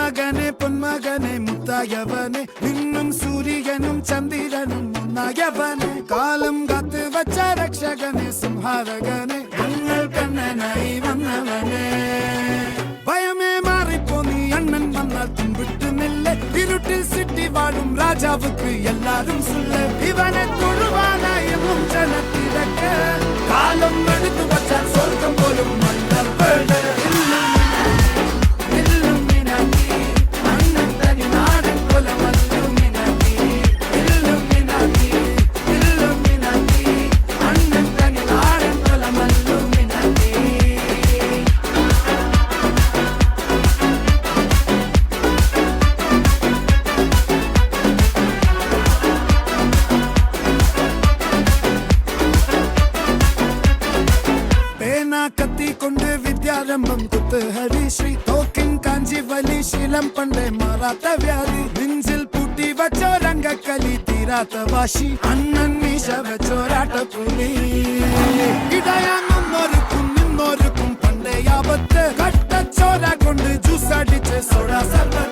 പൊന്മകനെ മുത്തായവനെ നിന്നും സൂര്യനും ചന്ദ്രനും ഒന്നായവനെ കാലം കാത്ത് വച്ച രക്ഷകനെ സംഹാരകനെ ഞങ്ങൾ കണ്ണനായി വന്നവനെ ഭയമേ മാറിപ്പോ നീ അണ്ണൻ വന്നാൽ തുമ്പിട്ടുന്നില്ല ഇരുട്ടിൽ സിറ്റി വാഴും രാജാവുക്ക് എല്ലാരും സുല്ല ഇവനെ തൊഴുവാനായി ജനത്തിരക്ക് കാലം എടുത്തു വച്ചാൽ സ്വർഗം പോലും മണ്ണപ്പേട് കത്തിക്കൊണ്ട് വിദ്യാരംഭം കുത്ത് ഹരിശ്രീ തോക്കിൻ കാഞ്ചി വലി ശീലം പണ്ടേ മാറാത്ത വ്യാധി നെഞ്ചിൽ പൂട്ടി വച്ചോരംഗക്കലി തീരാത്ത വാശി അണ്ണൻ മീശ വെച്ചോരാട്ടപ്പുലി ഇടയാങ്ങുന്നൊരുക്കും നിന്നൊരുക്കും പണ്ടേ ആപത്ത് കട്ടച്ചോര കൊണ്ട് ജ്യൂസ് അടിച്ച് സോഡ സർവ